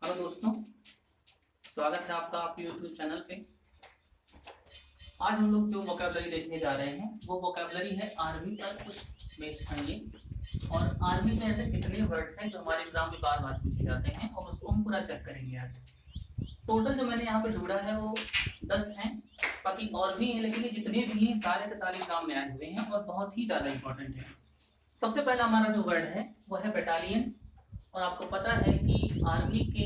Hello दोस्तों, स्वागत है आपका आपके YouTube चैनल पे। आज हम लोग जो वोकैबुलरी देखने जा रहे हैं वो वोकैबुलरी है आर्मी पर कुछ बेस्ड है ये। और आर्मी में ऐसे कितने वर्ड्स हैं जो हमारे एग्जाम में बार बार पूछे जाते हैं और उसको हम पूरा चेक करेंगे आज। टोटल जो मैंने यहाँ पे ढूंढा है वो 10 हैं, बाकी और भी हैं, लेकिन ये जितने भी हैं सारे के सारे एग्जाम में आए हुए हैं और बहुत ही ज़्यादा इंपॉर्टेंट है। सबसे पहला हमारा जो वर्ड है वो है बटालियन। और आपको पता है कि आर्मी के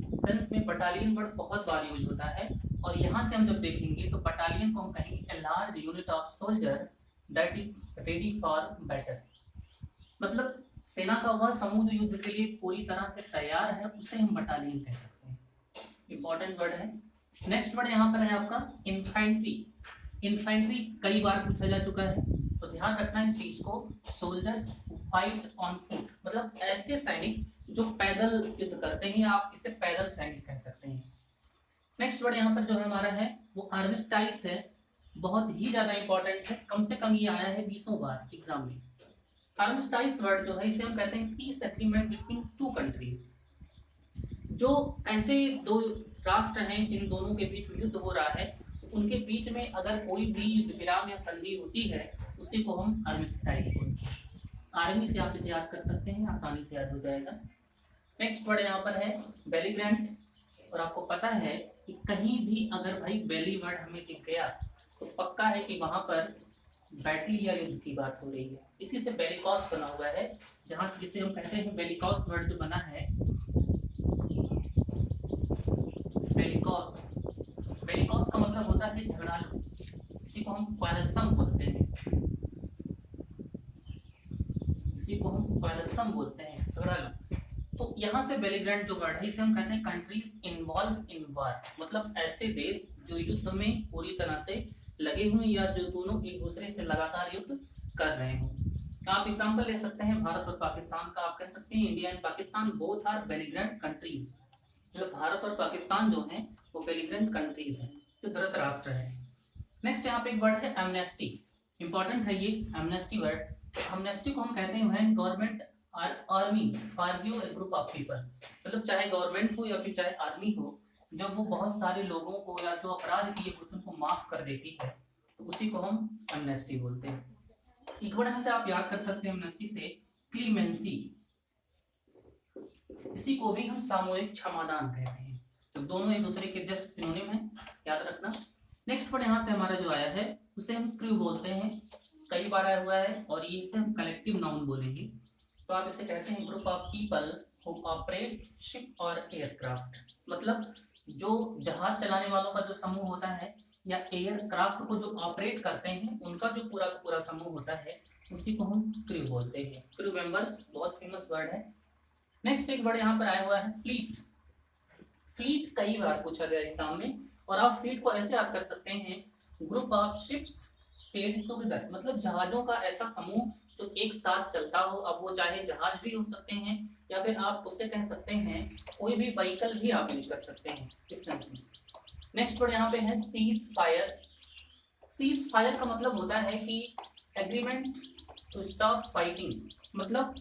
सेंस में बटालियन वर्ड बहुत बार यूज होता है। और यहाँ से हम जब देखेंगे तो बटालियन को हम कहेंगे a large unit of soldier that is ready for battle. मतलब सेना का वह समूह जो युद्ध के लिए पूरी तरह से तैयार है उसे हम बटालियन कह सकते हैं। इंपॉर्टेंट वर्ड है। नेक्स्ट वर्ड यहाँ पर है आपका इन्फेंट्री। इन्फेंट्री कई बार पूछा जा चुका है, तो ध्यान रखना इस चीज को। सोल्जर्स फाइट ऑन फुट, मतलब ऐसे सैनिक जो पैदल युद्ध करते हैं, आप इसे पैदल सैनिक कह सकते हैं। नेक्स्ट वर्ड यहाँ पर जो है हमारा है वो आर्मिस्टाइस है। बहुत ही ज्यादा इंपॉर्टेंट है, कम से कम ये आया है 20 बार एग्जाम में। आर्मिस्टाइस वर्ड जो है इसे हम कहते हैं piece agreement between two countries. जो ऐसे दो राष्ट्र हैं जिन दोनों के बीच में युद्ध हो रहा है, उनके बीच में अगर कोई भी युद्ध विराम या संधि होती है उसी को हम आर्मिस्टाइस बोलते हैं। आर्मी से आप इसे याद कर सकते हैं, आसानी से याद हो जाएगा। नेक्स्ट वर्ड यहाँ पर है बेलीग्रेंट। और आपको पता है कि कहीं भी अगर भाई बेली वर्ड हमें दिख गया तो पक्का है कि वहां पर बैटल या युद्ध की बात हो रही है। इसी से बेलिकॉस बना हुआ है, जहां से जिसे हम कहते हैं बेलिकॉस वर्ड जो बना है बेलिकॉस। बेलिकॉस का मतलब होता है झगड़ालू। इसी को हम क्वारलसम बोलते हैं, इसी को हम क्वारलसम बोलते हैं, झगड़ालू। तो यहाँ से बेलीग्रेंट जो वर्ड है इसे हम कहते हैं कंट्रीज इन्वॉल्व इन वार। मतलब ऐसे देश जो युद्ध में पूरी तरह से लगे हुए या जो दोनों एक दूसरे से लगातार युद्ध कर रहे हो। तो आप एग्जांपल ले सकते हैं भारत और पाकिस्तान का। आप कह सकते हैं India and Pakistan both are belligerent countries. मतलब भारत और पाकिस्तान जो हैं वो बेलीग्रेंट कंट्रीज हैं, जो धृत राष्ट्र है। नेक्स्ट यहाँ पे एक वर्ड है एमनेस्टी। इंपॉर्टेंट है ये एमनेस्टी वर्ड। एमनेस्टी को हम कहते हैं government army forgive A group of people. मतलब चाहे गवर्नमेंट हो या फिर चाहे आर्मी हो, जब वो बहुत सारे लोगों को या जो अपराध किए होते हैं उनको माफ कर देती है तो उसी को हम एमनेस्टी बोलते हैं। एक वर्ड यहाँ से आप याद कर सकते हैं एमनेस्टी से क्लीमेंसी। इसी को भी हम सामूहिक क्षमादान कहते हैं। तो दोनों एक दूसरे के जस्ट सिनोनिम है, याद रखना। नेक्स्ट वर्ड यहाँ से हमारा जो आया है उसे हम क्रू बोलते हैं, कई बार आया हुआ है और ये इसे हम कलेक्टिव नाउन बोलेंगे। तो आप इसे कहते हैं group of people who operate ship और एयरक्राफ्ट। मतलब जो जहाज चलाने वालों का जो समूह होता है या एयरक्राफ्ट को जो ऑपरेट करते हैं उनका जो पूरा का पूरा समूह होता है उसी को हम क्रू बोलते हैं। क्रू मेंबर्स बहुत फेमस वर्ड है। नेक्स्ट एक वर्ड यहाँ पर आया हुआ है फ्लीट। फ्लीट कई बार पूछा गया एग्जाम में, और आप फ्लीट को ऐसे याद कर सकते हैं group of ships sailed together. मतलब जहाजों का ऐसा समूह जो एक साथ चलता हो। अब वो चाहे जहाज भी हो सकते हैं या फिर आप उससे कह सकते हैं कोई भी व्हीकल भी आप यूज कर सकते हैं इस सेंस में। नेक्स्ट वर्ड यहाँ पे है सीज फायर। सीज फायर का मतलब होता है कि एग्रीमेंट टू स्टॉप फाइटिंग। मतलब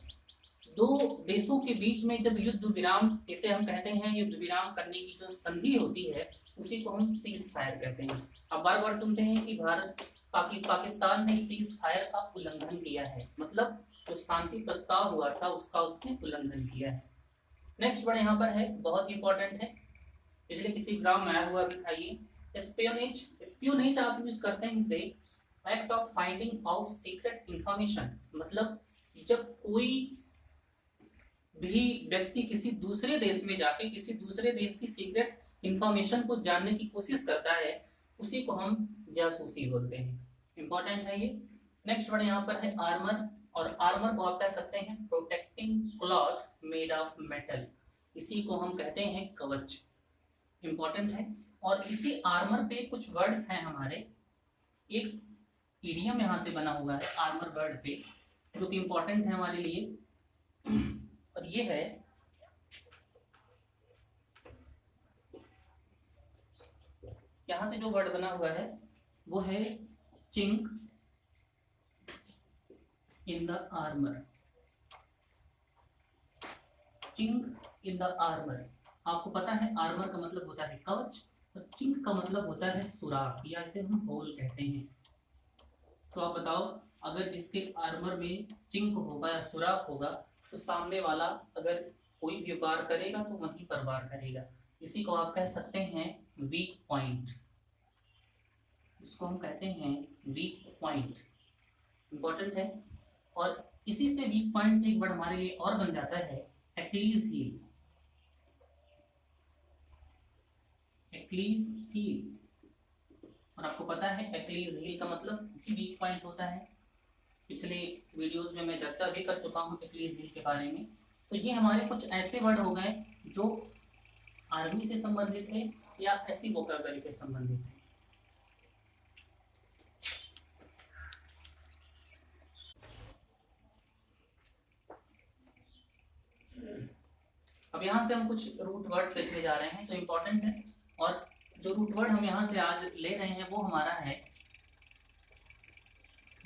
दो देशों के बीच में जब युद्ध विराम, इसे हम कहते हैं युद्ध विराम करने की जो संधि होती है उसी को हम सीज फायर कहते हैं। अब बार बार सुनते हैं कि भारत पाकिस्तान ने सीज फायर का उल्लंघन किया है, मतलब जो शांति प्रस्ताव हुआ था उसका उसने उल्लंघन किया है। नेक्स्ट वर्ड यहाँ पर है बहुत इंपॉर्टेंट है, पिछले किसी एग्जाम में आया हुआ भी था ये स्पियोनेज। स्पियोनेज आप यूज करते हैं इसे act of finding out secret information. मतलब जब कोई भी व्यक्ति किसी दूसरे देश में जाके किसी दूसरे देश की सीक्रेट इंफॉर्मेशन को जानने की कोशिश करता है उसी को हम जासूसी बोलते हैं। इंपॉर्टेंट है ये। नेक्स्ट वर्ड यहाँ पर है आर्मर। और आर्मर को आप कह सकते हैं protecting cloth made of metal. इसी को हम कहते हैं कवच। इंपॉर्टेंट है। और इसी आर्मर पे कुछ वर्ड्स हैं हमारे, एक इडियम यहाँ से बना हुआ है आर्मर वर्ड पे जो कि इंपॉर्टेंट है हमारे लिए। और ये है यहां से जो वर्ड बना हुआ है वो है chink in the armour. Chink in the armour आपको पता है आर्मर का मतलब होता है कवच, और चिंक का मतलब होता है सुराख, या इसे हम होल कहते हैं। तो आप बताओ, अगर जिसके आर्मर में चिंक होगा या सुराख होगा, तो सामने वाला अगर कोई भी वार करेगा तो वहीं पर वार करेगा। इसी को आप कह सकते हैं वीक पॉइंट। इसको हम कहते हैं वीक पॉइंट, इंपॉर्टेंट है। और इसी से वीक पॉइंट से एक वर्ड हमारे लिए और बन जाता है एक्लीज हील। एक्लीज हील, और आपको पता है एक्लीज हील का मतलब वीक पॉइंट होता है। पिछले वीडियोस में मैं चर्चा भी कर चुका हूँ एक्लीज हील के बारे में। तो ये हमारे कुछ ऐसे वर्ड हो गए जो आर्मी से संबंधित है या ऐसी वोकैबुलरी से संबंधित है। अब यहाँ से हम कुछ रूट वर्ड्स लिखने जा रहे हैं जो इंपॉर्टेंट है, और जो रूट वर्ड हम यहाँ से आज ले रहे हैं वो हमारा है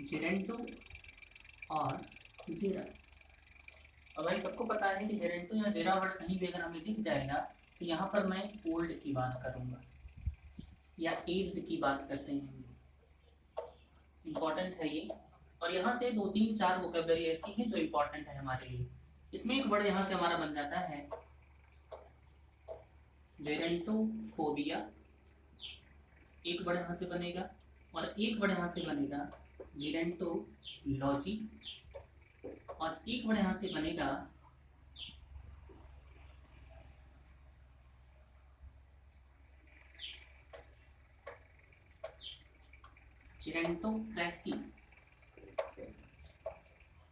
जेरेंटो और जेरा। अब भाई सबको पता है कि जेरेंटो या जेरा वर्ड कहीं भी अगर हमें दिख जाएगा तो यहाँ पर मैं ओल्ड की बात करूँगा या एज्ड की बात करते हैं, इंपॉर्टेंट है ये। और यहाँ से 2, 3, 4 वोकैबुलरी ऐसी है जो इंपॉर्टेंट है हमारे लिए। इसमें एक वर्ड यहाँ से हमारा बन जाता है जेरेंटोफोबिया, एक वर्ड यहाँ से बनेगा, और एक वर्ड यहाँ से बनेगा जेरेंटोलॉजी, और एक वर्ड यहाँ से बनेगा जेरेंटोक्रेसी।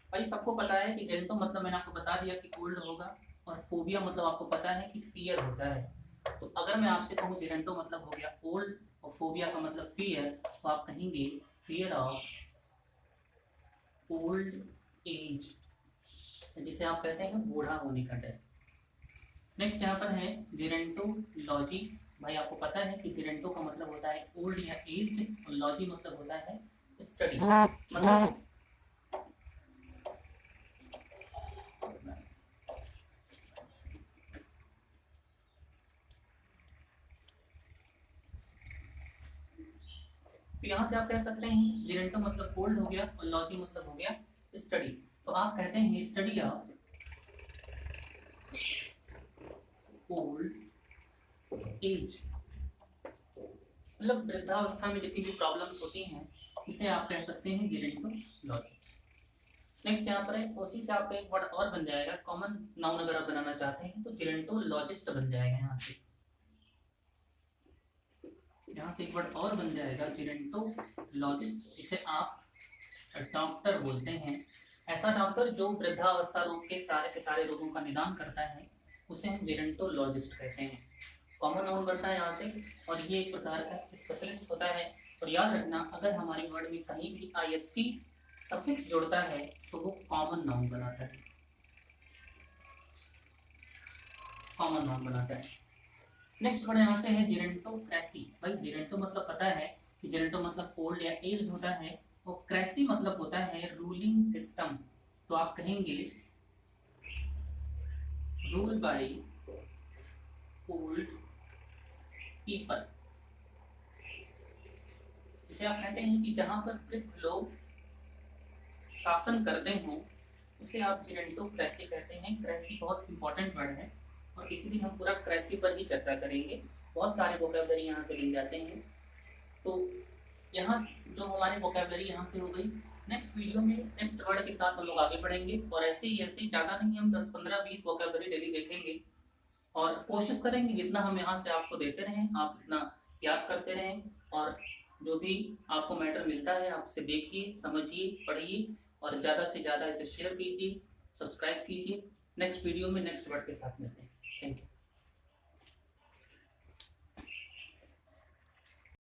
भाई सबको पता है कि जेरेंटो मतलब मैंने आपको बता दिया कि कोल्ड होगा, और फोबिया मतलब आपको पता है कि फियर होता है। तो अगर मैं आपसे कहूँ जेरेंटो मतलब हो गया कोल्ड और फोबिया का मतलब फियर, तो आप कहेंगे फियर ऑफ ओल्ड एज, जिसे आप कहते हैं बूढ़ा होने का डर। नेक्स्ट यहाँ पर है जेरेंटोलॉजी। भाई आपको पता है कि जेरेंटो का मतलब होता है ओल्ड या एज्ड, और लॉजी मतलब होता है स्टडी। मतलब तो यहाँ से आप कह सकते हैं जेरेंटो मतलब ओल्ड हो गया और लॉजी मतलब हो गया स्टडी। तो आप कहते हैं स्टडी ऑफ ओल्ड एज, मतलब वृद्धावस्था में जितनी भी प्रॉब्लम्स होती हैं इसे आप कह सकते हैं जेरेंटोलॉजी। नेक्स्ट यहाँ पर है, उसी से आपका एक वर्ड और बन जाएगा कॉमन नाउन, अगर आप बनाना चाहते हैं तो जेरेंटोलॉजिस्ट बन जाएगा। यहाँ से एक वर्ड और बन जाएगा जेरेंटोलॉजिस्ट, इसे आप डॉक्टर बोलते हैं। ऐसा डॉक्टर जो वृद्धावस्था रोग के सारे रोगों का निदान करता है उसे हम जेरेंटोलॉजिस्ट कहते हैं। कॉमन नाउन बनता है यहाँ से, और ये एक प्रकार का स्पेशलिस्ट होता है। और याद रखना, अगर हमारे वर्ड में कहीं भी IST सफिक्स जुड़ता है तो वो कॉमन नाउन बनाता है, कॉमन नाउन बनाता है। नेक्स्ट वर्ड यहाँ से है जेरेंटोक्रेसी। भाई जेरेंटो मतलब पता है कि जेरेंटो मतलब ओल्ड या एज्ड होता है, और क्रेसी मतलब होता है रूलिंग सिस्टम। तो आप कहेंगे रूल बाय ओल्ड पीपल। इसे आप कहते हैं कि जहां पर वृद्ध लोग शासन करते हों उसे आप जेरेंटोक्रेसी कहते हैं। क्रेसी बहुत इंपॉर्टेंट वर्ड है, और किसी दिन हम पूरा क्रेसी पर ही चर्चा करेंगे। बहुत सारे वोकैबुलरी यहाँ से मिल जाते हैं। तो यहाँ जो हमारी वोकैबुलरी यहाँ से हो गई। नेक्स्ट वीडियो में नेक्स्ट वर्ड के साथ हम लोग आगे बढ़ेंगे, और ऐसे ही ज़्यादा नहीं, हम 10, 15, 20 वोकैबुलरी डेली देखेंगे, और कोशिश करेंगे जितना हम यहाँ से आपको देते रहें आप इतना याद करते रहें। और जो भी आपको मैटर मिलता है आप उसे देखिए, समझिए, पढ़िए, और ज़्यादा से ज़्यादा इसे शेयर कीजिए, सब्सक्राइब कीजिए। नेक्स्ट वीडियो में नेक्स्ट वर्ड के साथ मिलते हैं। Thank you.